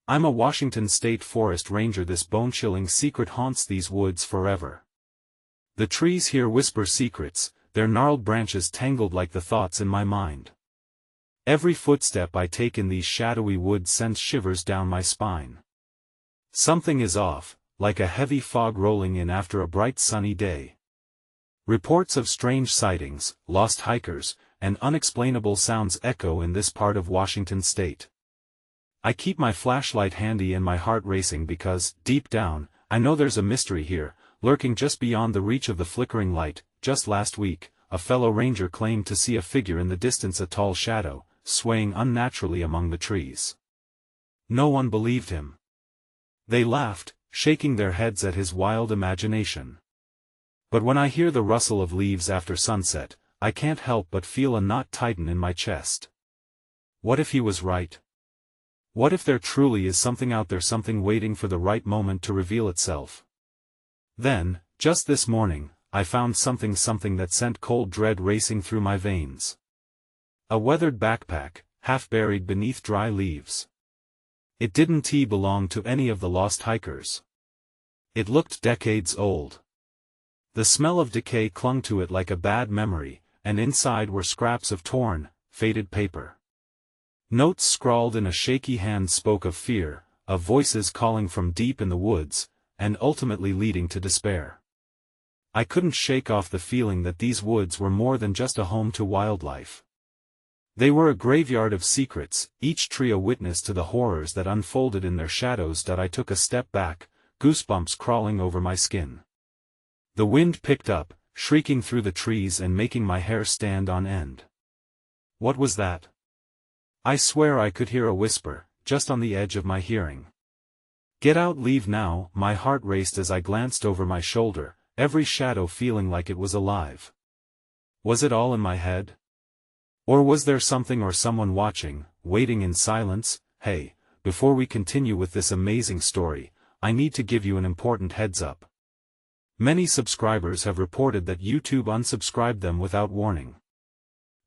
I'm a Washington State Forest Ranger. This bone-chilling secret haunts these woods forever. The trees here whisper secrets, their gnarled branches tangled like the thoughts in my mind. Every footstep I take in these shadowy woods sends shivers down my spine. Something is off, like a heavy fog rolling in after a bright sunny day. Reports of strange sightings, lost hikers, and unexplainable sounds echo in this part of Washington state. I keep my flashlight handy and my heart racing because, deep down, I know there's a mystery here, lurking just beyond the reach of the flickering light. Just last week, a fellow ranger claimed to see a figure in the distance, a tall shadow, swaying unnaturally among the trees. No one believed him. They laughed, shaking their heads at his wild imagination. But when I hear the rustle of leaves after sunset, I can't help but feel a knot tighten in my chest. What if he was right? What if there truly is something out there, something waiting for the right moment to reveal itself? Then, just this morning, I found something that sent cold dread racing through my veins. A weathered backpack, half buried beneath dry leaves. It didn't belong to any of the lost hikers. It looked decades old. The smell of decay clung to it like a bad memory, and inside were scraps of torn, faded paper. Notes scrawled in a shaky hand spoke of fear, of voices calling from deep in the woods, and ultimately leading to despair. I couldn't shake off the feeling that these woods were more than just a home to wildlife. They were a graveyard of secrets, each tree a witness to the horrors that unfolded in their shadows. I took a step back, goosebumps crawling over my skin. The wind picked up, shrieking through the trees and making my hair stand on end. What was that? I swear I could hear a whisper, just on the edge of my hearing. Get out, leave now. My heart raced as I glanced over my shoulder, every shadow feeling like it was alive. Was it all in my head? Or was there something or someone watching, waiting in silence? Hey, before we continue with this amazing story, I need to give you an important heads up. Many subscribers have reported that YouTube unsubscribed them without warning.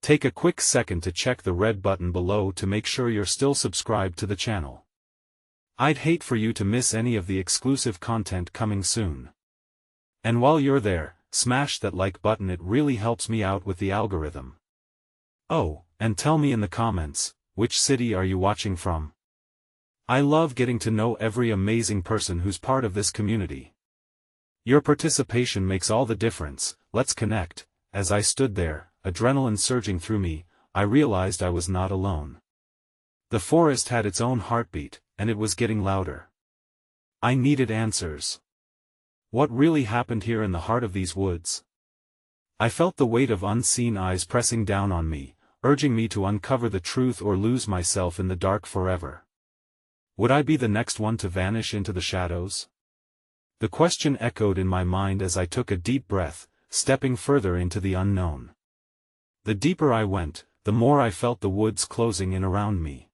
Take a quick second to check the red button below to make sure you're still subscribed to the channel. I'd hate for you to miss any of the exclusive content coming soon. And while you're there, smash that like button, it really helps me out with the algorithm. Oh, and tell me in the comments, which city are you watching from? I love getting to know every amazing person who's part of this community. Your participation makes all the difference. Let's connect. As I stood there, adrenaline surging through me, I realized I was not alone. The forest had its own heartbeat, and it was getting louder. I needed answers. What really happened here in the heart of these woods? I felt the weight of unseen eyes pressing down on me, urging me to uncover the truth or lose myself in the dark forever. Would I be the next one to vanish into the shadows? The question echoed in my mind as I took a deep breath, stepping further into the unknown. The deeper I went, the more I felt the woods closing in around me.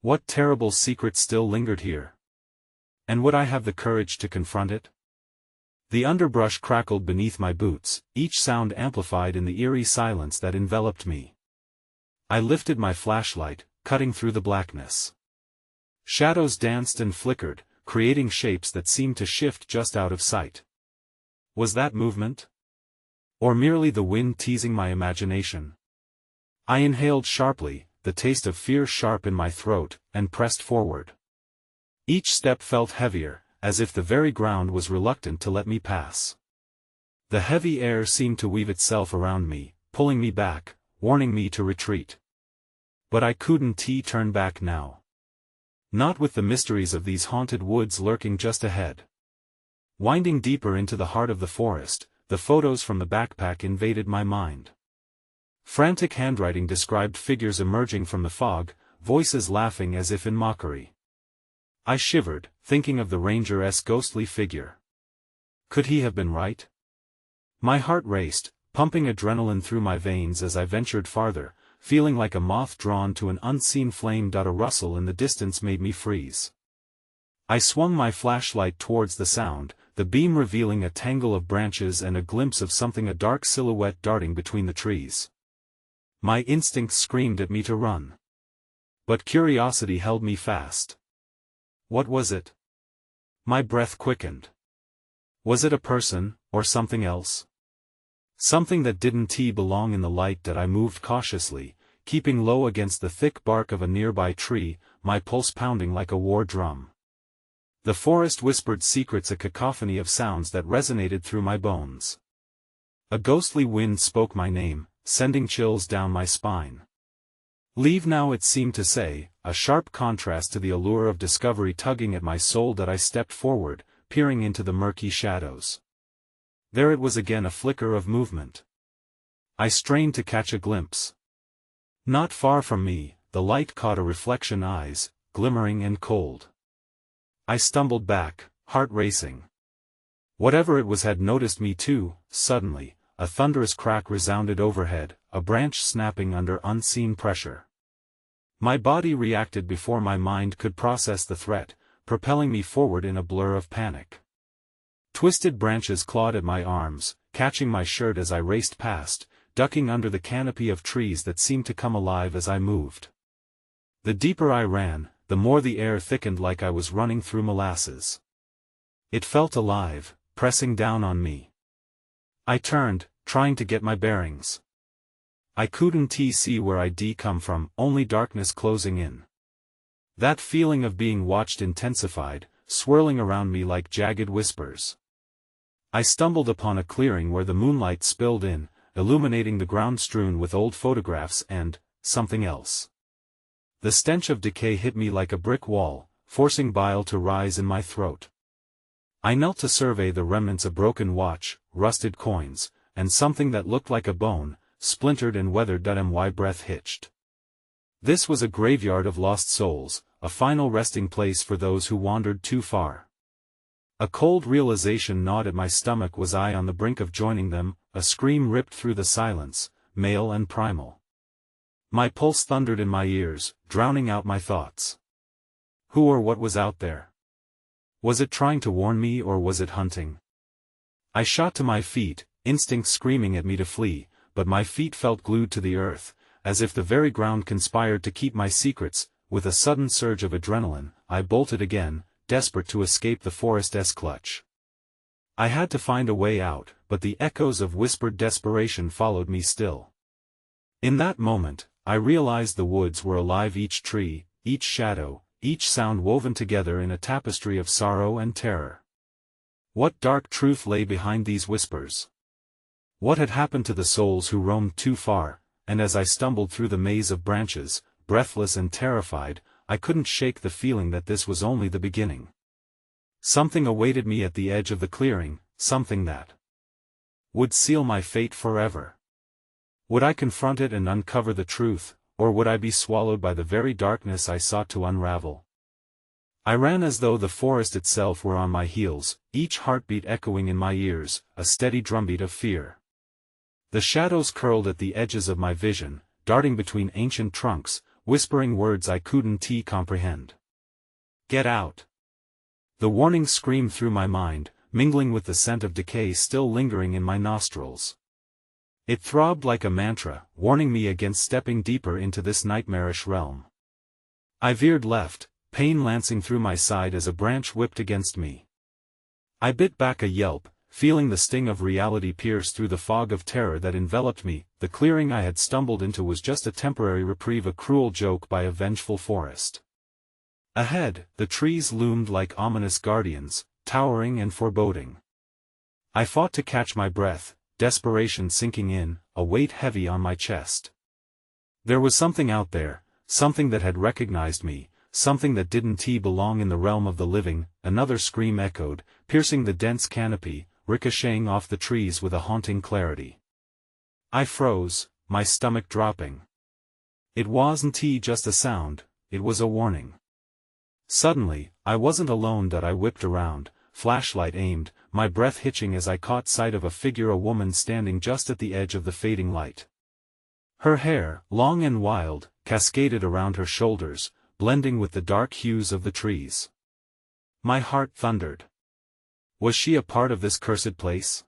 What terrible secret still lingered here? And would I have the courage to confront it? The underbrush crackled beneath my boots, each sound amplified in the eerie silence that enveloped me. I lifted my flashlight, cutting through the blackness. Shadows danced and flickered, creating shapes that seemed to shift just out of sight. Was that movement? Or merely the wind teasing my imagination? I inhaled sharply, the taste of fear sharp in my throat, and pressed forward. Each step felt heavier, as if the very ground was reluctant to let me pass. The heavy air seemed to weave itself around me, pulling me back, warning me to retreat. But I couldn't turn back now. Not with the mysteries of these haunted woods lurking just ahead. Winding deeper into the heart of the forest, the photos from the backpack invaded my mind. Frantic handwriting described figures emerging from the fog, voices laughing as if in mockery. I shivered, thinking of the ranger's ghostly figure. Could he have been right? My heart raced, pumping adrenaline through my veins as I ventured farther, feeling like a moth drawn to an unseen flame. A rustle in the distance made me freeze. I swung my flashlight towards the sound, the beam revealing a tangle of branches and a glimpse of something, a dark silhouette darting between the trees. My instincts screamed at me to run. But curiosity held me fast. What was it? My breath quickened. Was it a person, or something else? Something that didn't belong in the light that I moved cautiously, keeping low against the thick bark of a nearby tree, my pulse pounding like a war drum. The forest whispered secrets, a cacophony of sounds that resonated through my bones. A ghostly wind spoke my name, sending chills down my spine. Leave now, it seemed to say, a sharp contrast to the allure of discovery tugging at my soul. That I stepped forward, peering into the murky shadows. There it was again, a flicker of movement. I strained to catch a glimpse. Not far from me, the light caught a reflection, eyes, glimmering and cold. I stumbled back, heart racing. Whatever it was had noticed me too. Suddenly, a thunderous crack resounded overhead, a branch snapping under unseen pressure. My body reacted before my mind could process the threat, propelling me forward in a blur of panic. Twisted branches clawed at my arms, catching my shirt as I raced past, ducking under the canopy of trees that seemed to come alive as I moved. The deeper I ran, the more the air thickened, like I was running through molasses. It felt alive, pressing down on me. I turned, trying to get my bearings. I couldn't see where I'd come from, only darkness closing in. That feeling of being watched intensified, swirling around me like jagged whispers. I stumbled upon a clearing where the moonlight spilled in, illuminating the ground strewn with old photographs and something else. The stench of decay hit me like a brick wall, forcing bile to rise in my throat. I knelt to survey the remnants: a broken watch, rusted coins, and something that looked like a bone, splintered and weathered. My breath hitched. This was a graveyard of lost souls, a final resting place for those who wandered too far. A cold realization gnawed at my stomach. Was I on the brink of joining them? A scream ripped through the silence, male and primal. My pulse thundered in my ears, drowning out my thoughts. Who or what was out there? Was it trying to warn me, or was it hunting? I shot to my feet, instinct screaming at me to flee, but my feet felt glued to the earth, as if the very ground conspired to keep my secrets. With a sudden surge of adrenaline, I bolted again, desperate to escape the forest's clutch. I had to find a way out, but the echoes of whispered desperation followed me still. In that moment, I realized the woods were alive, each tree, each shadow, each sound woven together in a tapestry of sorrow and terror. What dark truth lay behind these whispers? What had happened to the souls who roamed too far? And as I stumbled through the maze of branches, breathless and terrified, I couldn't shake the feeling that this was only the beginning. Something awaited me at the edge of the clearing, something that would seal my fate forever. Would I confront it and uncover the truth, or would I be swallowed by the very darkness I sought to unravel? I ran as though the forest itself were on my heels, each heartbeat echoing in my ears, a steady drumbeat of fear. The shadows curled at the edges of my vision, darting between ancient trunks, whispering words I couldn't comprehend. Get out! The warning screamed through my mind, mingling with the scent of decay still lingering in my nostrils. It throbbed like a mantra, warning me against stepping deeper into this nightmarish realm. I veered left, pain lancing through my side as a branch whipped against me. I bit back a yelp, feeling the sting of reality pierce through the fog of terror that enveloped me. The clearing I had stumbled into was just a temporary reprieve, a cruel joke by a vengeful forest. Ahead, the trees loomed like ominous guardians, towering and foreboding. I fought to catch my breath, desperation sinking in, a weight heavy on my chest. There was something out there, something that had recognized me, something that didn't belong in the realm of the living. Another scream echoed, piercing the dense canopy, ricocheting off the trees with a haunting clarity. I froze, my stomach dropping. It wasn't just a sound, it was a warning. Suddenly, I wasn't alone. I whipped around, flashlight aimed, my breath hitching as I caught sight of a figure, a woman standing just at the edge of the fading light. Her hair, long and wild, cascaded around her shoulders, blending with the dark hues of the trees. My heart thundered. Was she a part of this cursed place?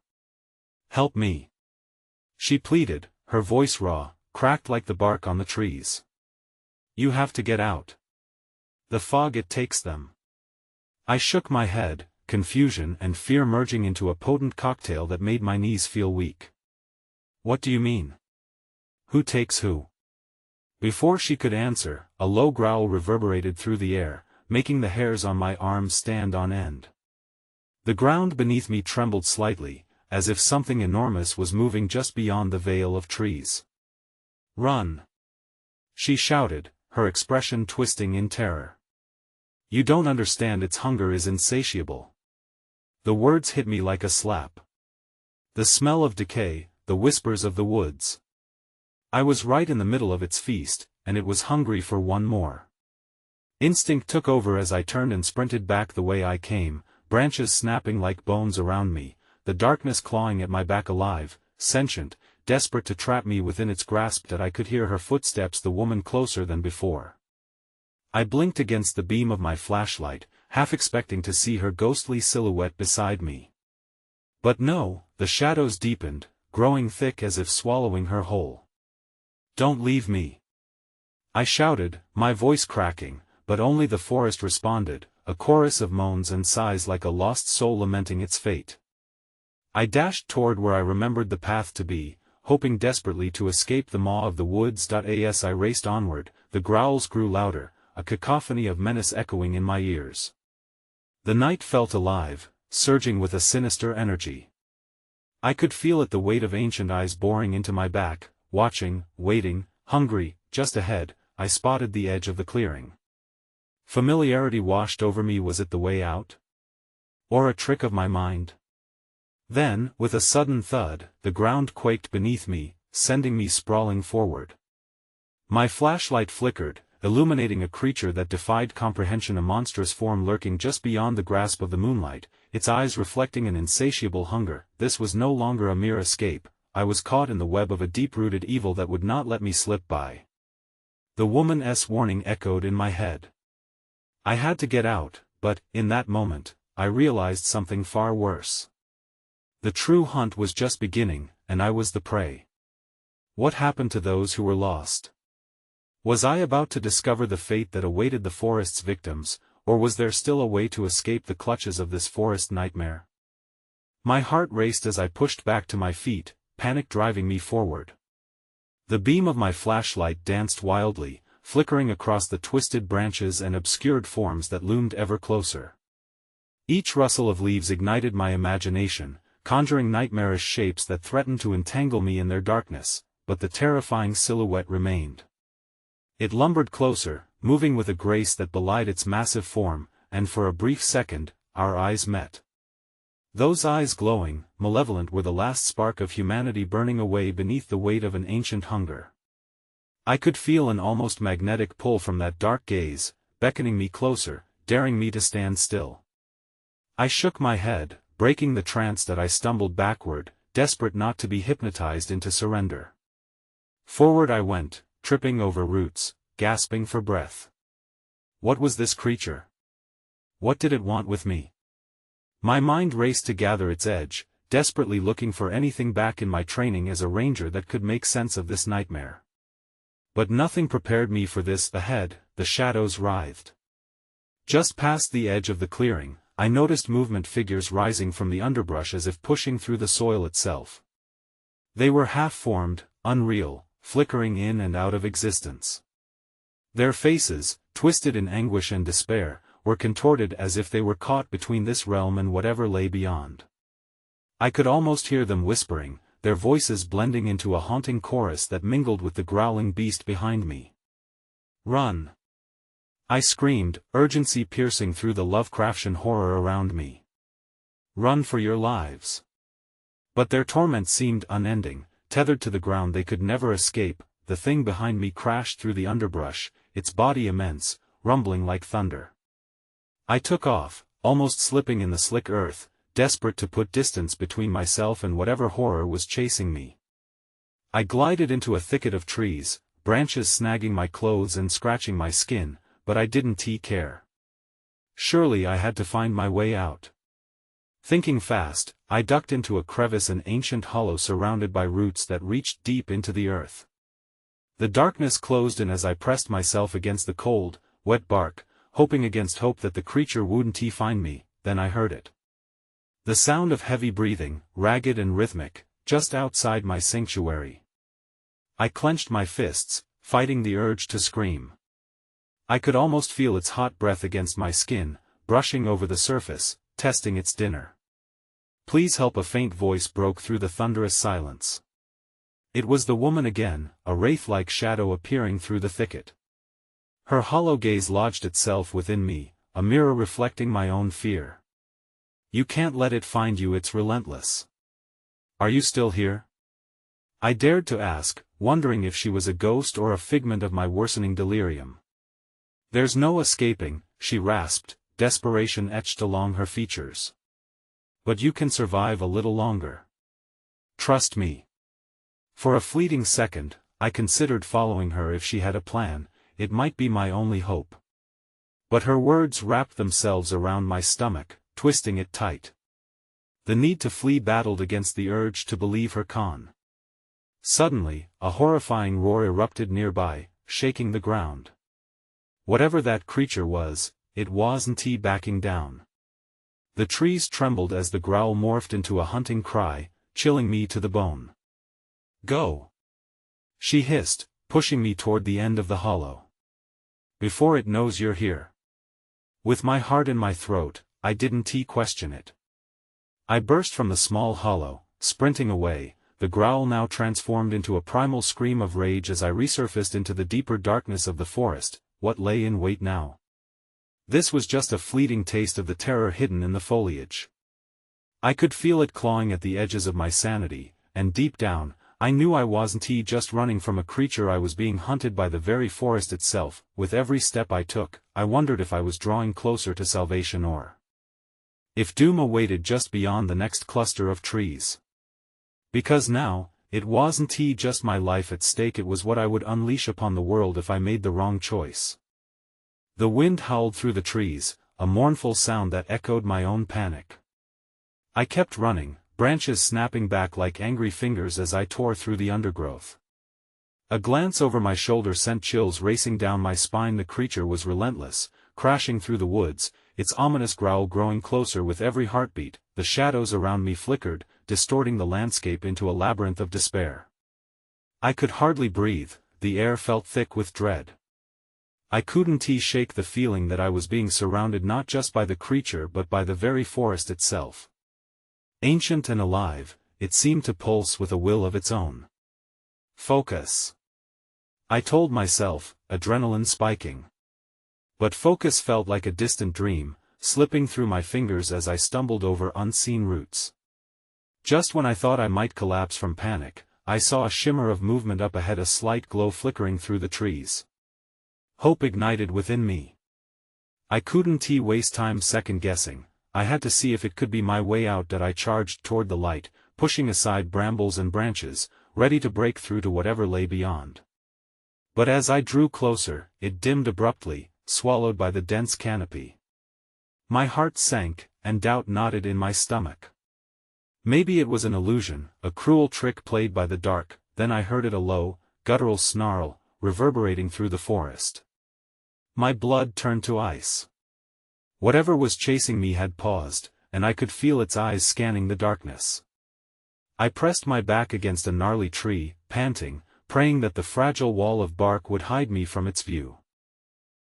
Help me! She pleaded, her voice raw, cracked like the bark on the trees. You have to get out. The fog, it takes them. I shook my head, confusion and fear merging into a potent cocktail that made my knees feel weak. What do you mean? Who takes who? Before she could answer, a low growl reverberated through the air, making the hairs on my arms stand on end. The ground beneath me trembled slightly, as if something enormous was moving just beyond the veil of trees. Run! She shouted, her expression twisting in terror. You don't understand, its hunger is insatiable. The words hit me like a slap. The smell of decay, the whispers of the woods. I was right in the middle of its feast, and it was hungry for one more. Instinct took over as I turned and sprinted back the way I came, branches snapping like bones around me, the darkness clawing at my back, alive, sentient, desperate to trap me within its grasp. That I could hear her footsteps, the woman closer than before. I blinked against the beam of my flashlight, half expecting to see her ghostly silhouette beside me. But no, the shadows deepened, growing thick as if swallowing her whole. Don't leave me! I shouted, my voice cracking, but only the forest responded, a chorus of moans and sighs like a lost soul lamenting its fate. I dashed toward where I remembered the path to be, hoping desperately to escape the maw of the woods. As I raced onward, the growls grew louder, a cacophony of menace echoing in my ears. The night felt alive, surging with a sinister energy. I could feel it, the weight of ancient eyes boring into my back, watching, waiting, hungry. Just ahead, I spotted the edge of the clearing. Familiarity washed over me. Was it the way out? Or a trick of my mind? Then, with a sudden thud, the ground quaked beneath me, sending me sprawling forward. My flashlight flickered, illuminating a creature that defied comprehension, a monstrous form lurking just beyond the grasp of the moonlight, its eyes reflecting an insatiable hunger. This was no longer a mere escape, I was caught in the web of a deep-rooted evil that would not let me slip by. The woman's warning echoed in my head. I had to get out, but, in that moment, I realized something far worse. The true hunt was just beginning, and I was the prey. What happened to those who were lost? Was I about to discover the fate that awaited the forest's victims, or was there still a way to escape the clutches of this forest nightmare? My heart raced as I pushed back to my feet, panic driving me forward. The beam of my flashlight danced wildly, flickering across the twisted branches and obscured forms that loomed ever closer. Each rustle of leaves ignited my imagination, conjuring nightmarish shapes that threatened to entangle me in their darkness, but the terrifying silhouette remained. It lumbered closer, moving with a grace that belied its massive form, and for a brief second, our eyes met. Those eyes, glowing, malevolent, were the last spark of humanity burning away beneath the weight of an ancient hunger. I could feel an almost magnetic pull from that dark gaze, beckoning me closer, daring me to stand still. I shook my head, breaking the trance that I stumbled backward, desperate not to be hypnotized into surrender. Forward I went, tripping over roots, gasping for breath. What was this creature? What did it want with me? My mind raced to gather its edge, desperately looking for anything back in my training as a ranger that could make sense of this nightmare. But nothing prepared me for this. Ahead, the shadows writhed. Just past the edge of the clearing, I noticed movement, figures rising from the underbrush as if pushing through the soil itself. They were half-formed, unreal, flickering in and out of existence. Their faces, twisted in anguish and despair, were contorted as if they were caught between this realm and whatever lay beyond. I could almost hear them whispering, their voices blending into a haunting chorus that mingled with the growling beast behind me. Run! I screamed, urgency piercing through the Lovecraftian horror around me. Run for your lives! But their torment seemed unending. Tethered to the ground, they could never escape. The thing behind me crashed through the underbrush, its body immense, rumbling like thunder. I took off, almost slipping in the slick earth, desperate to put distance between myself and whatever horror was chasing me. I glided into a thicket of trees, branches snagging my clothes and scratching my skin, but I didn't care. Surely I had to find my way out. Thinking fast, I ducked into a crevice, an ancient hollow surrounded by roots that reached deep into the earth. The darkness closed in as I pressed myself against the cold, wet bark, hoping against hope that the creature wouldn't find me. Then I heard it. The sound of heavy breathing, ragged and rhythmic, just outside my sanctuary. I clenched my fists, fighting the urge to scream. I could almost feel its hot breath against my skin, brushing over the surface, testing its dinner. "Please help," a faint voice broke through the thunderous silence. It was the woman again, a wraith-like shadow appearing through the thicket. Her hollow gaze lodged itself within me, a mirror reflecting my own fear. "You can't let it find you, it's relentless. Are you still here?" I dared to ask, wondering if she was a ghost or a figment of my worsening delirium. "There's no escaping," she rasped, desperation etched along her features. "But you can survive a little longer. Trust me." For a fleeting second, I considered following her. If she had a plan, it might be my only hope. But her words wrapped themselves around my stomach, twisting it tight. The need to flee battled against the urge to believe her con. Suddenly, a horrifying roar erupted nearby, shaking the ground. Whatever that creature was, it wasn't backing down. The trees trembled as the growl morphed into a hunting cry, chilling me to the bone. "Go!" she hissed, pushing me toward the end of the hollow. "Before it knows you're here." With my heart in my throat, I didn't question it. I burst from the small hollow, sprinting away, the growl now transformed into a primal scream of rage as I resurfaced into the deeper darkness of the forest. What lay in wait now? This was just a fleeting taste of the terror hidden in the foliage. I could feel it clawing at the edges of my sanity, and deep down, I knew I wasn't just running from a creature. I was being hunted by the very forest itself. With every step I took, I wondered if I was drawing closer to salvation or if doom awaited just beyond the next cluster of trees. Because now, it wasn't just my life at stake, it was what I would unleash upon the world if I made the wrong choice. The wind howled through the trees, a mournful sound that echoed my own panic. I kept running, branches snapping back like angry fingers as I tore through the undergrowth. A glance over my shoulder sent chills racing down my spine. The creature was relentless, crashing through the woods, its ominous growl growing closer with every heartbeat. The shadows around me flickered, distorting the landscape into a labyrinth of despair. I could hardly breathe, the air felt thick with dread. I couldn't shake the feeling that I was being surrounded not just by the creature but by the very forest itself. Ancient and alive, it seemed to pulse with a will of its own. "Focus," I told myself, adrenaline spiking. But focus felt like a distant dream, slipping through my fingers as I stumbled over unseen roots. Just when I thought I might collapse from panic, I saw a shimmer of movement up ahead, a slight glow flickering through the trees. Hope ignited within me. I couldn't waste time second-guessing. I had to see if it could be my way out. That I charged toward the light, pushing aside brambles and branches, ready to break through to whatever lay beyond. But as I drew closer, it dimmed abruptly, swallowed by the dense canopy. My heart sank, and doubt knotted in my stomach. Maybe it was an illusion, a cruel trick played by the dark. Then I heard it, a low, guttural snarl, reverberating through the forest. My blood turned to ice. Whatever was chasing me had paused, and I could feel its eyes scanning the darkness. I pressed my back against a gnarly tree, panting, praying that the fragile wall of bark would hide me from its view.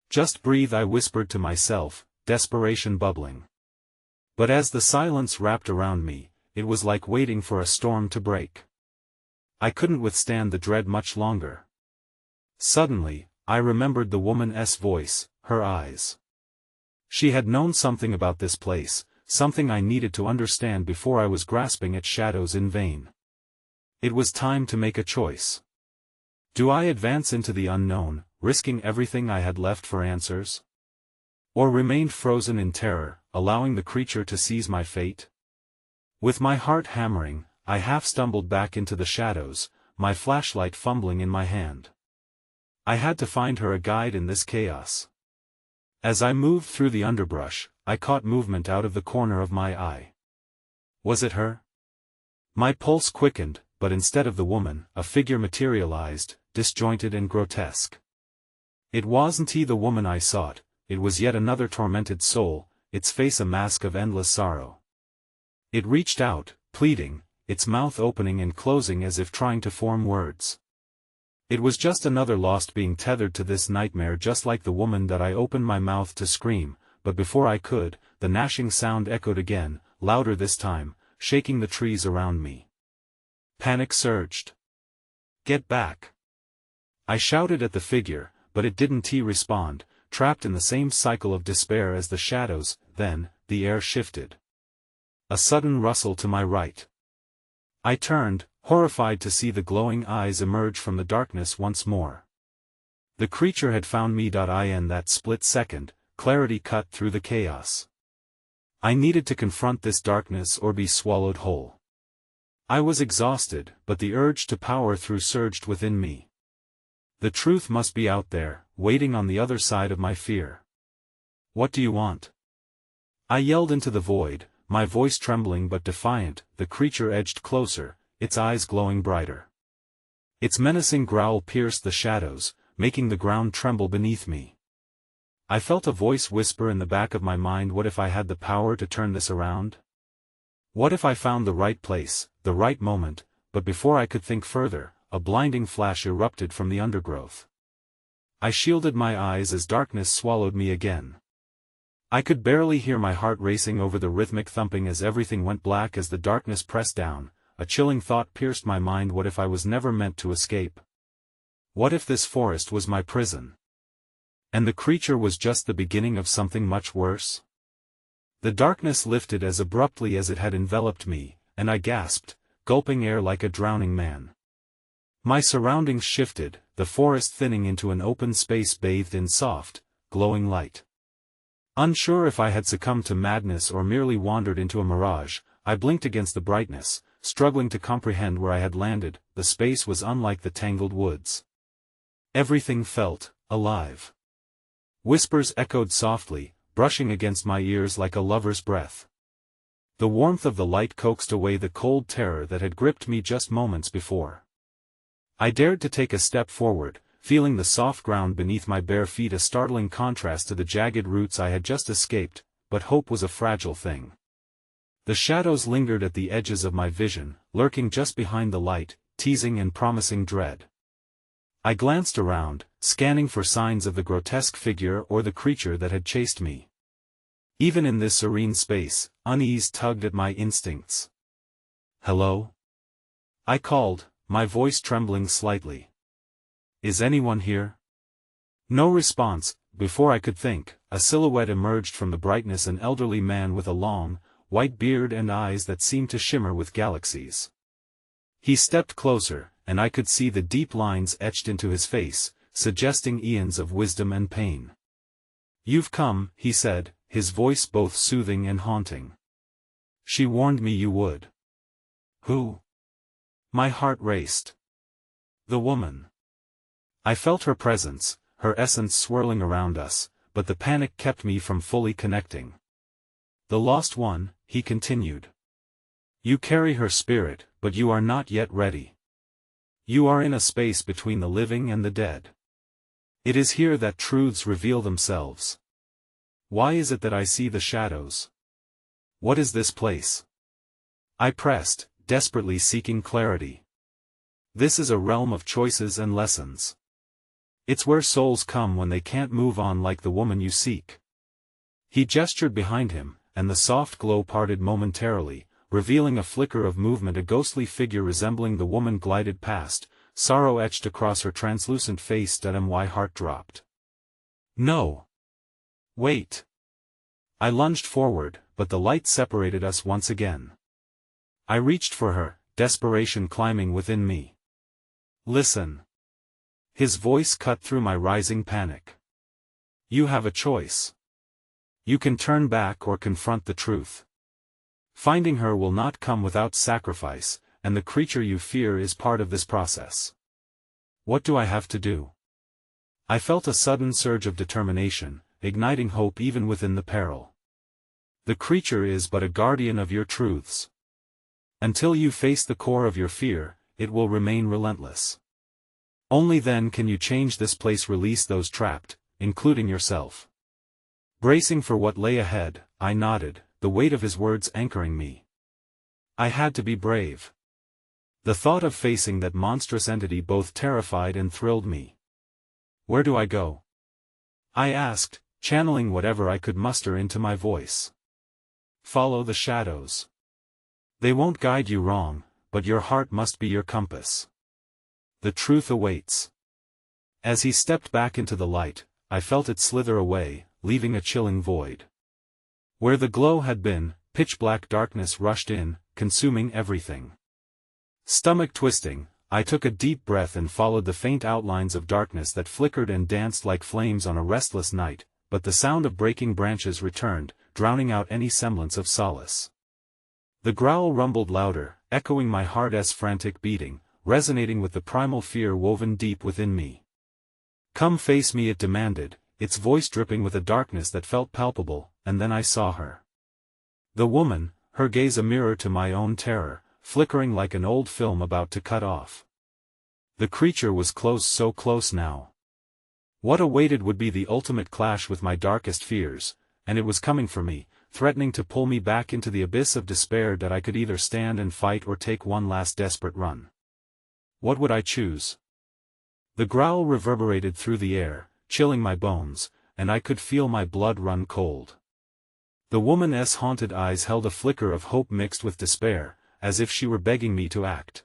"Just breathe," I whispered to myself, desperation bubbling. But as the silence wrapped around me, it was like waiting for a storm to break. I couldn't withstand the dread much longer. Suddenly, I remembered the woman's voice, her eyes. She had known something about this place, something I needed to understand before I was grasping at shadows in vain. It was time to make a choice. Do I advance into the unknown, risking everything I had left for answers? Or remain frozen in terror, allowing the creature to seize my fate? With my heart hammering, I half stumbled back into the shadows, my flashlight fumbling in my hand. I had to find her, a guide in this chaos. As I moved through the underbrush, I caught movement out of the corner of my eye. Was it her? My pulse quickened, but instead of the woman, a figure materialized, disjointed and grotesque. It wasn't the woman I sought, it was yet another tormented soul, its face a mask of endless sorrow. It reached out, pleading, its mouth opening and closing as if trying to form words. It was just another lost being tethered to this nightmare, just like the woman that I opened my mouth to scream, but before I could, the gnashing sound echoed again, louder this time, shaking the trees around me. Panic surged. "Get back!" I shouted at the figure, but it didn't respond, trapped in the same cycle of despair as the shadows. Then, the air shifted. A sudden rustle to my right. I turned, horrified to see the glowing eyes emerge from the darkness once more. The creature had found me. In that split second, clarity cut through the chaos. I needed to confront this darkness or be swallowed whole. I was exhausted, but the urge to power through surged within me. The truth must be out there, waiting on the other side of my fear. "What do you want?" I yelled into the void, my voice trembling but defiant. The creature edged closer, its eyes glowing brighter. Its menacing growl pierced the shadows, making the ground tremble beneath me. I felt a voice whisper in the back of my mind, what if I had the power to turn this around? What if I found the right place, the right moment? But before I could think further, a blinding flash erupted from the undergrowth. I shielded my eyes as darkness swallowed me again. I could barely hear my heart racing over the rhythmic thumping as everything went black as the darkness pressed down. A chilling thought pierced my mind. What if I was never meant to escape? What if this forest was my prison? And the creature was just the beginning of something much worse? The darkness lifted as abruptly as it had enveloped me, and I gasped, gulping air like a drowning man. My surroundings shifted, the forest thinning into an open space bathed in soft, glowing light. Unsure if I had succumbed to madness or merely wandered into a mirage, I blinked against the brightness, struggling to comprehend where I had landed. The space was unlike the tangled woods. Everything felt alive. Whispers echoed softly, brushing against my ears like a lover's breath. The warmth of the light coaxed away the cold terror that had gripped me just moments before. I dared to take a step forward, feeling the soft ground beneath my bare feet, a startling contrast to the jagged roots I had just escaped, but hope was a fragile thing. The shadows lingered at the edges of my vision, lurking just behind the light, teasing and promising dread. I glanced around, scanning for signs of the grotesque figure or the creature that had chased me. Even in this serene space, unease tugged at my instincts. "Hello?" I called, my voice trembling slightly. "Is anyone here?" No response. Before I could think, a silhouette emerged from the brightness, an elderly man with a long, white beard and eyes that seemed to shimmer with galaxies. He stepped closer, and I could see the deep lines etched into his face, suggesting eons of wisdom and pain. "You've come," he said, his voice both soothing and haunting. "She warned me you would." "Who?" My heart raced. "The woman." I felt her presence, her essence swirling around us, but the panic kept me from fully connecting. "The lost one," he continued. "You carry her spirit, but you are not yet ready. You are in a space between the living and the dead. It is here that truths reveal themselves. Why is it that I see the shadows? What is this place?" I pressed, desperately seeking clarity. "This is a realm of choices and lessons. It's where souls come when they can't move on, like the woman you seek." He gestured behind him, and the soft glow parted momentarily, revealing a flicker of movement. A ghostly figure resembling the woman glided past, sorrow etched across her translucent face. My heart dropped. "No! Wait!" I lunged forward, but the light separated us once again. I reached for her, desperation climbing within me. "Listen." His voice cut through my rising panic. "You have a choice. You can turn back or confront the truth. Finding her will not come without sacrifice, and the creature you fear is part of this process. What do I have to do?" I felt a sudden surge of determination, igniting hope even within the peril. "The creature is but a guardian of your truths. Until you face the core of your fear, it will remain relentless. Only then can you change this place, release those trapped, including yourself." Bracing for what lay ahead, I nodded, the weight of his words anchoring me. I had to be brave. The thought of facing that monstrous entity both terrified and thrilled me. Where do I go? I asked, channeling whatever I could muster into my voice. Follow the shadows. They won't guide you wrong, but your heart must be your compass. The truth awaits. As he stepped back into the light, I felt it slither away, leaving a chilling void. Where the glow had been, pitch-black darkness rushed in, consuming everything. Stomach twisting, I took a deep breath and followed the faint outlines of darkness that flickered and danced like flames on a restless night, but the sound of breaking branches returned, drowning out any semblance of solace. The growl rumbled louder, echoing my heart's frantic beating, resonating with the primal fear woven deep within me. Come face me, it demanded, its voice dripping with a darkness that felt palpable, and then I saw her. The woman, her gaze a mirror to my own terror, flickering like an old film about to cut off. The creature was close, so close now. What awaited would be the ultimate clash with my darkest fears, and it was coming for me, threatening to pull me back into the abyss of despair that I could either stand and fight or take one last desperate run. What would I choose? The growl reverberated through the air, chilling my bones, and I could feel my blood run cold. The woman's haunted eyes held a flicker of hope mixed with despair, as if she were begging me to act.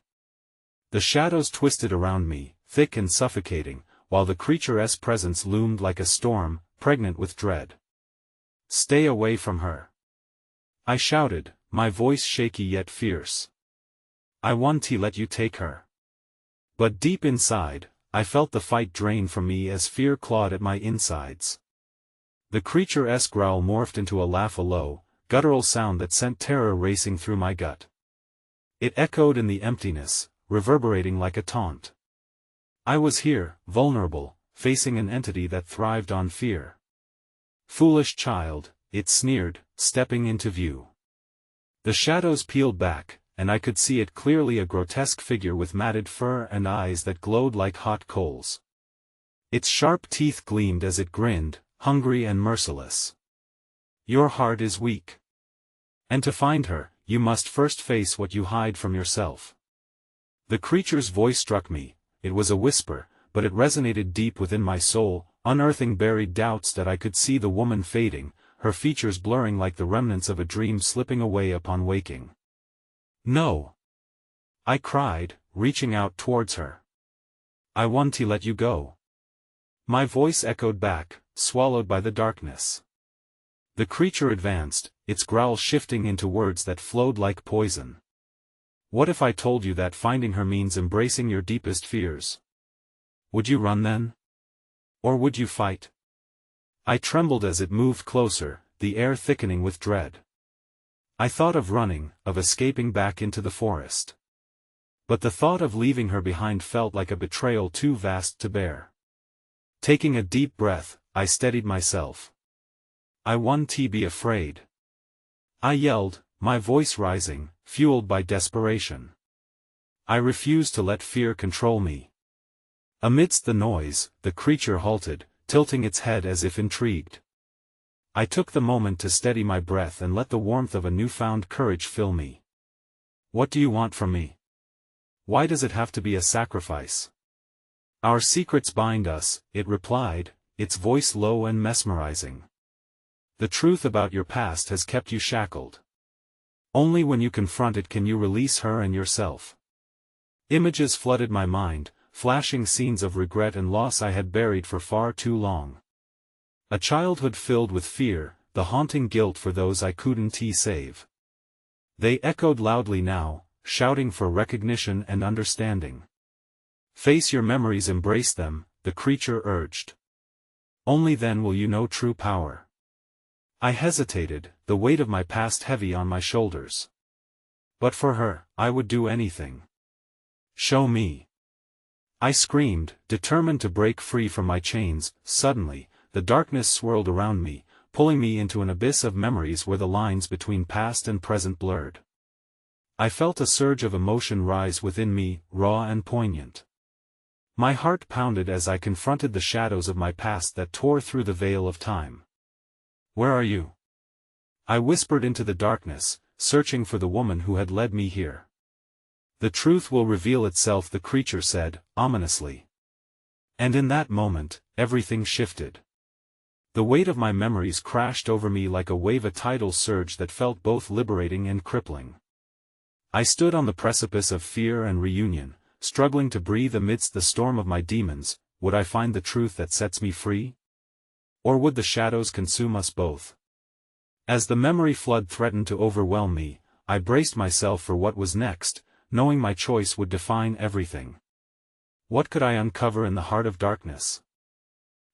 The shadows twisted around me, thick and suffocating, while the creature's presence loomed like a storm, pregnant with dread. Stay away from her. I shouted, my voice shaky yet fierce. I want to let you take her. But deep inside, I felt the fight drain from me as fear clawed at my insides. The creature's growl morphed into a laugh, a low, guttural sound that sent terror racing through my gut. It echoed in the emptiness, reverberating like a taunt. I was here, vulnerable, facing an entity that thrived on fear. Foolish child, it sneered, stepping into view. The shadows peeled back, and I could see it clearly, a grotesque figure with matted fur and eyes that glowed like hot coals. Its sharp teeth gleamed as it grinned, hungry and merciless. Your heart is weak. And to find her, you must first face what you hide from yourself. The creature's voice struck me. It was a whisper, but it resonated deep within my soul, unearthing buried doubts that I could see the woman fading, her features blurring like the remnants of a dream slipping away upon waking. No! I cried, reaching out towards her. I want to let you go. My voice echoed back, swallowed by the darkness. The creature advanced, its growl shifting into words that flowed like poison. What if I told you that finding her means embracing your deepest fears? Would you run then? Or would you fight? I trembled as it moved closer, the air thickening with dread. I thought of running, of escaping back into the forest. But the thought of leaving her behind felt like a betrayal too vast to bear. Taking a deep breath, I steadied myself. I want to be afraid. I yelled, my voice rising, fueled by desperation. I refused to let fear control me. Amidst the noise, the creature halted, tilting its head as if intrigued. I took the moment to steady my breath and let the warmth of a newfound courage fill me. What do you want from me? Why does it have to be a sacrifice? Our secrets bind us, it replied, its voice low and mesmerizing. The truth about your past has kept you shackled. Only when you confront it can you release her and yourself. Images flooded my mind, flashing scenes of regret and loss I had buried for far too long. A childhood filled with fear, the haunting guilt for those I couldn't save. They echoed loudly now, shouting for recognition and understanding. Face your memories, embrace them, the creature urged. Only then will you know true power. I hesitated, the weight of my past heavy on my shoulders. But for her, I would do anything. Show me. I screamed, determined to break free from my chains. Suddenly, the darkness swirled around me, pulling me into an abyss of memories where the lines between past and present blurred. I felt a surge of emotion rise within me, raw and poignant. My heart pounded as I confronted the shadows of my past that tore through the veil of time. Where are you? I whispered into the darkness, searching for the woman who had led me here. The truth will reveal itself, the creature said, ominously. And in that moment, everything shifted. The weight of my memories crashed over me like a wave, a tidal surge that felt both liberating and crippling. I stood on the precipice of fear and reunion, struggling to breathe amidst the storm of my demons. Would I find the truth that sets me free? Or would the shadows consume us both? As the memory flood threatened to overwhelm me, I braced myself for what was next, knowing my choice would define everything. What could I uncover in the heart of darkness?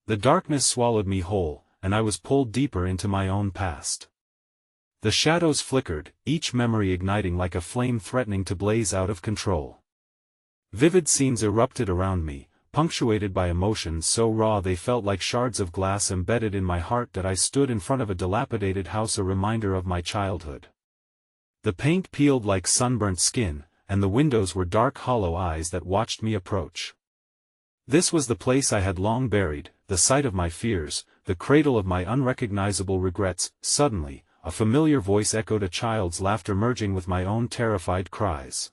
The darkness swallowed me whole, and I was pulled deeper into my own past. The shadows flickered, each memory igniting like a flame threatening to blaze out of control. Vivid scenes erupted around me, punctuated by emotions so raw they felt like shards of glass embedded in my heart. That I stood in front of a dilapidated house, a reminder of my childhood. The paint peeled like sunburnt skin, and the windows were dark, hollow eyes that watched me approach. This was the place I had long buried, the site of my fears, the cradle of my unrecognizable regrets. Suddenly, a familiar voice echoed, a child's laughter merging with my own terrified cries.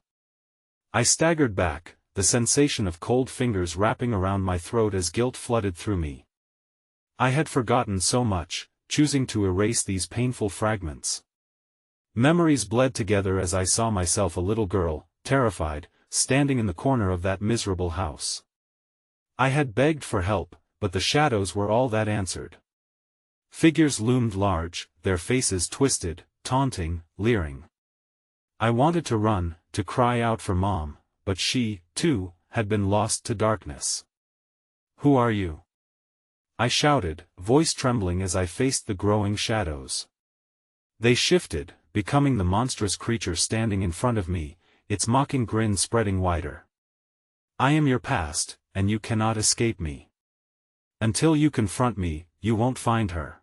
I staggered back, the sensation of cold fingers wrapping around my throat as guilt flooded through me. I had forgotten so much, choosing to erase these painful fragments. Memories bled together as I saw myself, a little girl, terrified, standing in the corner of that miserable house. I had begged for help, but the shadows were all that answered. Figures loomed large, their faces twisted, taunting, leering. I wanted to run, to cry out for Mom, but she, too, had been lost to darkness. Who are you? I shouted, voice trembling as I faced the growing shadows. They shifted, becoming the monstrous creature standing in front of me, its mocking grin spreading wider. I am your past, and you cannot escape me. Until you confront me, you won't find her.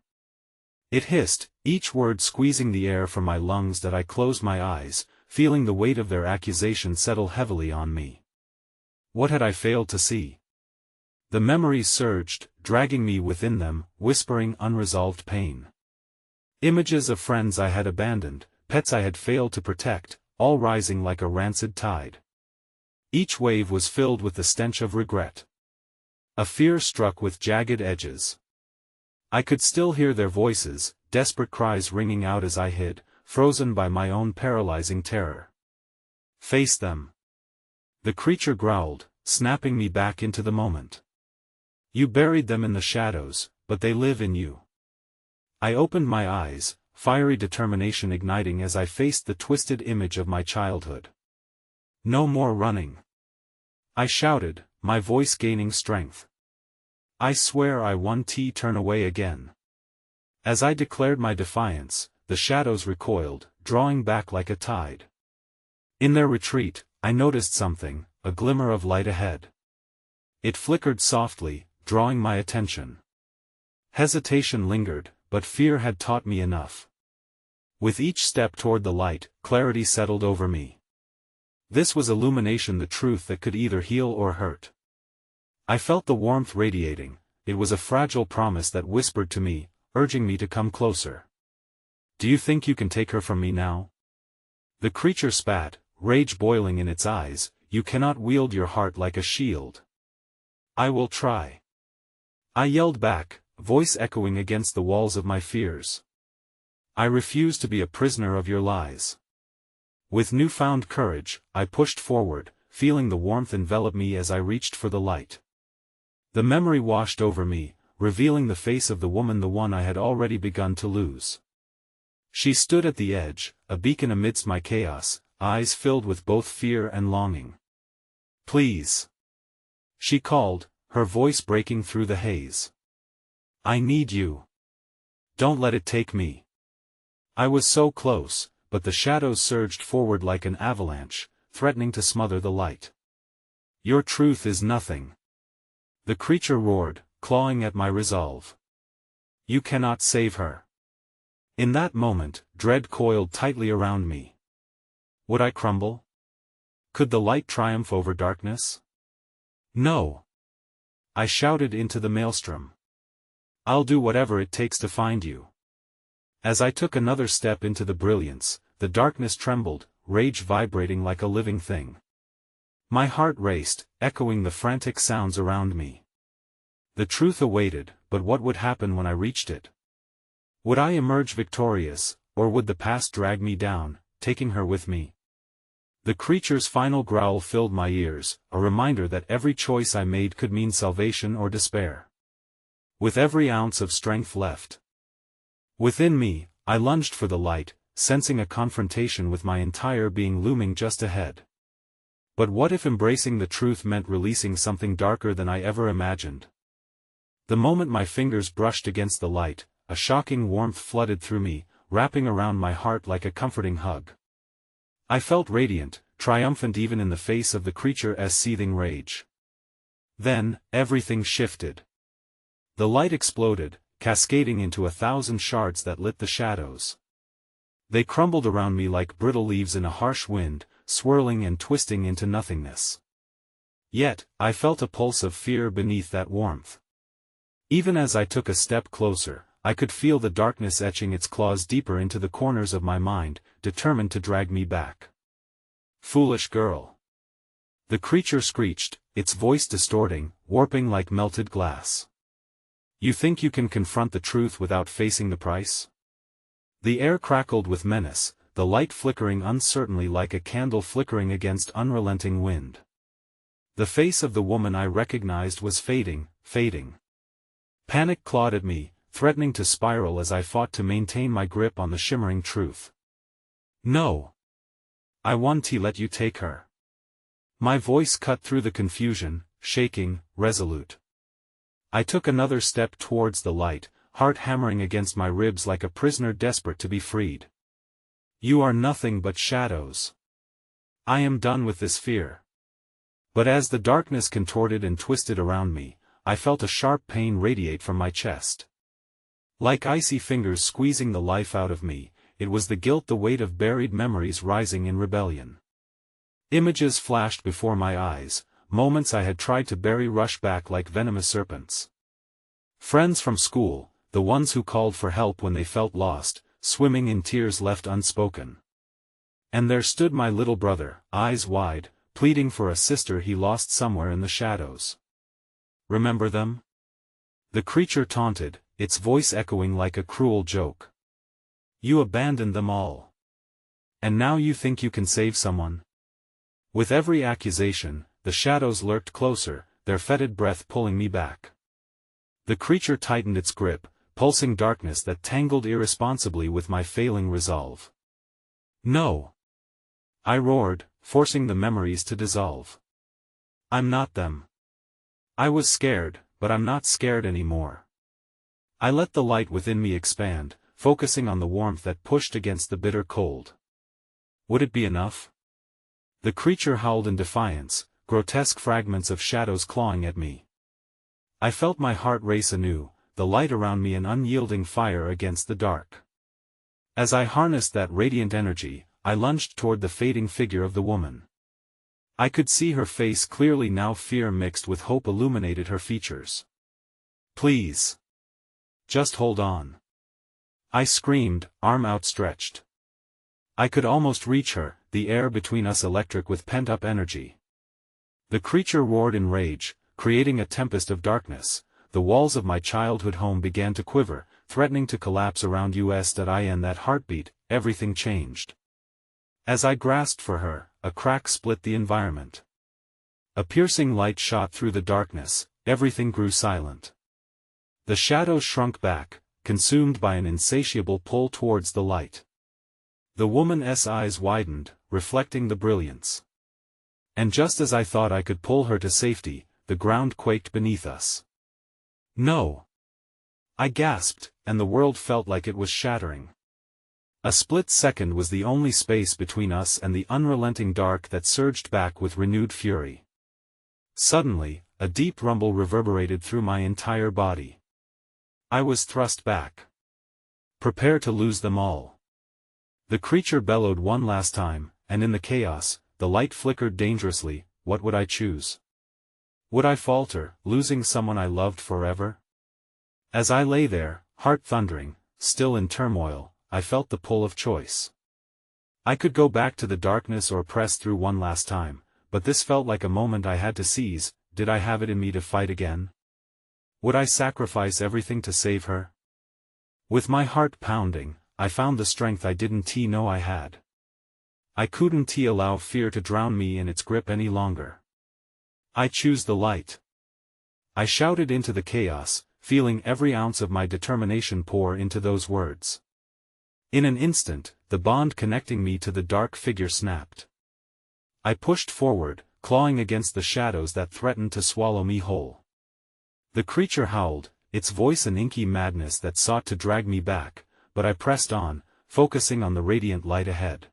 It hissed, each word squeezing the air from my lungs. That I closed my eyes, feeling the weight of their accusation settle heavily on me. What had I failed to see? The memories surged, dragging me within them, whispering unresolved pain. Images of friends I had abandoned, pets I had failed to protect, all rising like a rancid tide. Each wave was filled with the stench of regret. A fear struck with jagged edges. I could still hear their voices, desperate cries ringing out as I hid, frozen by my own paralyzing terror. Face them. The creature growled, snapping me back into the moment. You buried them in the shadows, but they live in you. I opened my eyes, fiery determination igniting as I faced the twisted image of my childhood. No more running. I shouted, my voice gaining strength. I swear I won't turn away again. As I declared my defiance, the shadows recoiled, drawing back like a tide. In their retreat, I noticed something, a glimmer of light ahead. It flickered softly, drawing my attention. Hesitation lingered, but fear had taught me enough. With each step toward the light, clarity settled over me. This was illumination, the truth that could either heal or hurt. I felt the warmth radiating. It was a fragile promise that whispered to me, urging me to come closer. Do you think you can take her from me now? The creature spat, rage boiling in its eyes. You cannot wield your heart like a shield. I will try. I yelled back, voice echoing against the walls of my fears. I refuse to be a prisoner of your lies. With newfound courage, I pushed forward, feeling the warmth envelop me as I reached for the light. The memory washed over me, revealing the face of the woman, the one I had already begun to lose. She stood at the edge, a beacon amidst my chaos, eyes filled with both fear and longing. Please. She called, her voice breaking through the haze. I need you. Don't let it take me. I was so close, but the shadows surged forward like an avalanche, threatening to smother the light. Your truth is nothing. The creature roared, clawing at my resolve. You cannot save her. In that moment, dread coiled tightly around me. Would I crumble? Could the light triumph over darkness? No. I shouted into the maelstrom. I'll do whatever it takes to find you. As I took another step into the brilliance, the darkness trembled, rage vibrating like a living thing. My heart raced, echoing the frantic sounds around me. The truth awaited, but what would happen when I reached it? Would I emerge victorious, or would the past drag me down, taking her with me? The creature's final growl filled my ears, a reminder that every choice I made could mean salvation or despair. With every ounce of strength left within me, I lunged for the light, sensing a confrontation with my entire being looming just ahead. But what if embracing the truth meant releasing something darker than I ever imagined? The moment my fingers brushed against the light, a shocking warmth flooded through me, wrapping around my heart like a comforting hug. I felt radiant, triumphant even in the face of the creature's seething rage. Then, everything shifted. The light exploded, cascading into 1,000 shards that lit the shadows. They crumbled around me like brittle leaves in a harsh wind, swirling and twisting into nothingness. Yet, I felt a pulse of fear beneath that warmth. Even as I took a step closer, I could feel the darkness etching its claws deeper into the corners of my mind, determined to drag me back. "Foolish girl!" the creature screeched, its voice distorting, warping like melted glass. "You think you can confront the truth without facing the price?" The air crackled with menace, the light flickering uncertainly like a candle flickering against unrelenting wind. The face of the woman I recognized was fading. Panic clawed at me, threatening to spiral as I fought to maintain my grip on the shimmering truth. "No! I won't let you take her." My voice cut through the confusion, shaking, resolute. I took another step towards the light, heart hammering against my ribs like a prisoner desperate to be freed. "You are nothing but shadows. I am done with this fear." But as the darkness contorted and twisted around me, I felt a sharp pain radiate from my chest. Like icy fingers squeezing the life out of me, it was the guilt, the weight of buried memories rising in rebellion. Images flashed before my eyes, moments I had tried to bury rushed back like venomous serpents. Friends from school, the ones who called for help when they felt lost, swimming in tears left unspoken. And there stood my little brother, eyes wide, pleading for a sister he lost somewhere in the shadows. "Remember them?" the creature taunted, its voice echoing like a cruel joke. "You abandoned them all. And now you think you can save someone?" With every accusation, the shadows lurked closer, their fetid breath pulling me back. The creature tightened its grip, pulsing darkness that tangled irresponsibly with my failing resolve. "No!" I roared, forcing the memories to dissolve. "I'm not them. I was scared, but I'm not scared anymore." I let the light within me expand, focusing on the warmth that pushed against the bitter cold. Would it be enough? The creature howled in defiance, grotesque fragments of shadows clawing at me. I felt my heart race anew, the light around me an unyielding fire against the dark. As I harnessed that radiant energy, I lunged toward the fading figure of the woman. I could see her face clearly now, fear mixed with hope illuminated her features. "Please. Just hold on," I screamed, arm outstretched. I could almost reach her, the air between us electric with pent-up energy. The creature roared in rage, creating a tempest of darkness. The walls of my childhood home began to quiver, threatening to collapse around us. In that heartbeat, everything changed. As I grasped for her, a crack split the environment. A piercing light shot through the darkness, everything grew silent. The shadows shrunk back, consumed by an insatiable pull towards the light. The woman's eyes widened, reflecting the brilliance. And just as I thought I could pull her to safety, the ground quaked beneath us. "No!" I gasped, and the world felt like it was shattering. A split second was the only space between us and the unrelenting dark that surged back with renewed fury. Suddenly, a deep rumble reverberated through my entire body. I was thrust back. "Prepare to lose them all." The creature bellowed one last time, and in the chaos, the light flickered dangerously. What would I choose? Would I falter, losing someone I loved forever? As I lay there, heart thundering, still in turmoil, I felt the pull of choice. I could go back to the darkness or press through one last time, but this felt like a moment I had to seize. Did I have it in me to fight again? Would I sacrifice everything to save her? With my heart pounding, I found the strength I didn't know I had. I couldn't allow fear to drown me in its grip any longer. I choose the light. I shouted into the chaos, feeling every ounce of my determination pour into those words. In an instant, the bond connecting me to the dark figure snapped. I pushed forward, clawing against the shadows that threatened to swallow me whole. The creature howled, its voice an inky madness that sought to drag me back, but I pressed on, focusing on the radiant light ahead.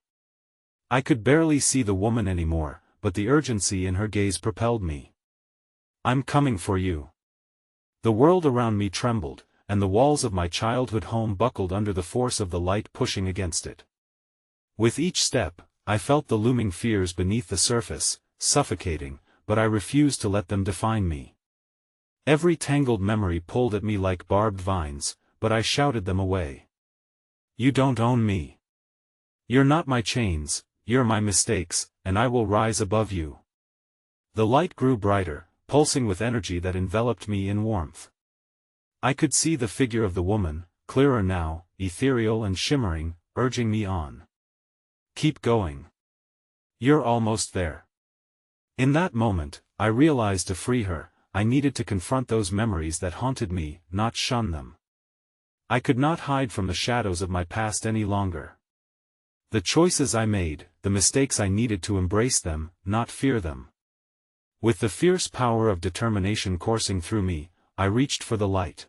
I could barely see the woman anymore, but the urgency in her gaze propelled me. I'm coming for you. The world around me trembled, and the walls of my childhood home buckled under the force of the light pushing against it. With each step, I felt the looming fears beneath the surface, suffocating, but I refused to let them define me. Every tangled memory pulled at me like barbed vines, but I shouted them away. You don't own me. You're not my chains, you're my mistakes, and I will rise above you. The light grew brighter, pulsing with energy that enveloped me in warmth. I could see the figure of the woman, clearer now, ethereal and shimmering, urging me on. Keep going. You're almost there. In that moment, I realized to free her, I needed to confront those memories that haunted me, not shun them. I could not hide from the shadows of my past any longer. The choices I made, the mistakes I needed to embrace them, not fear them. With the fierce power of determination coursing through me, I reached for the light.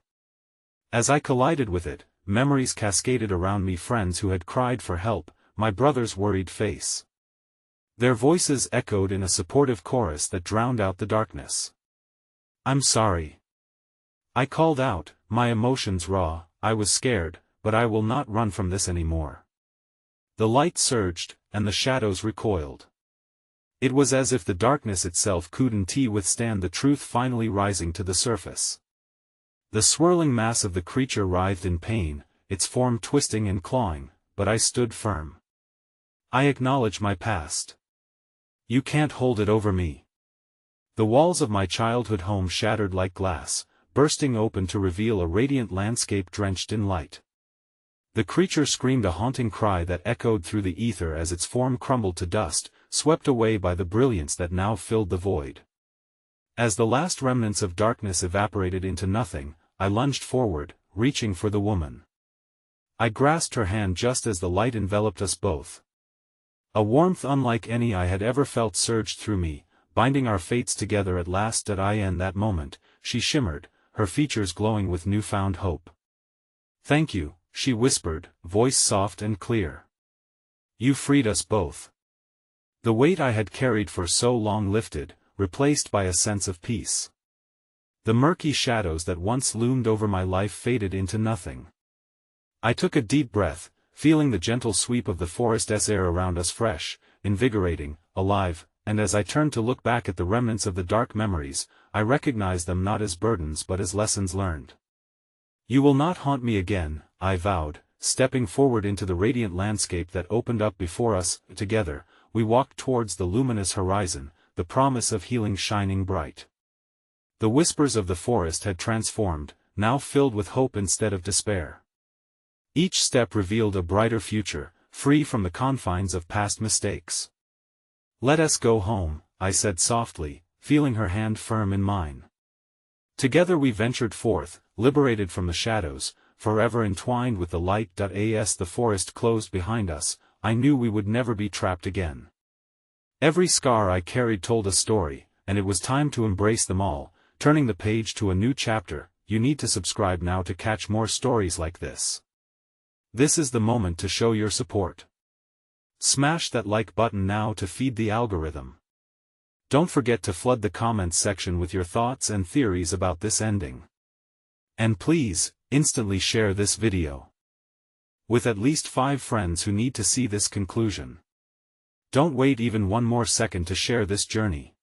As I collided with it, memories cascaded around me, friends who had cried for help, my brother's worried face. Their voices echoed in a supportive chorus that drowned out the darkness. I'm sorry. I called out, my emotions raw. I was scared, but I will not run from this anymore. The light surged, and the shadows recoiled. It was as if the darkness itself couldn't withstand the truth finally rising to the surface. The swirling mass of the creature writhed in pain, its form twisting and clawing, but I stood firm. I acknowledge my past. You can't hold it over me. The walls of my childhood home shattered like glass, bursting open to reveal a radiant landscape drenched in light. The creature screamed a haunting cry that echoed through the ether as its form crumbled to dust, swept away by the brilliance that now filled the void. As the last remnants of darkness evaporated into nothing, I lunged forward, reaching for the woman. I grasped her hand just as the light enveloped us both. A warmth unlike any I had ever felt surged through me, binding our fates together at last. In that moment, she shimmered, her features glowing with newfound hope. Thank you, she whispered, voice soft and clear. You freed us both. The weight I had carried for so long lifted, replaced by a sense of peace. The murky shadows that once loomed over my life faded into nothing. I took a deep breath, feeling the gentle sweep of the forest's air around us, fresh, invigorating, alive, and as I turned to look back at the remnants of the dark memories, I recognized them not as burdens but as lessons learned. You will not haunt me again, I vowed, stepping forward into the radiant landscape that opened up before us. Together, we walked towards the luminous horizon, the promise of healing shining bright. The whispers of the forest had transformed, now filled with hope instead of despair. Each step revealed a brighter future, free from the confines of past mistakes. Let us go home, I said softly, feeling her hand firm in mine. Together we ventured forth, liberated from the shadows, forever entwined with the light. As the forest closed behind us, I knew we would never be trapped again. Every scar I carried told a story, and it was time to embrace them all, turning the page to a new chapter. You need to subscribe now to catch more stories like this. This is the moment to show your support. Smash that like button now to feed the algorithm. Don't forget to flood the comments section with your thoughts and theories about this ending. And please, instantly share this video with at least 5 friends who need to see this conclusion. Don't wait even one more second to share this journey.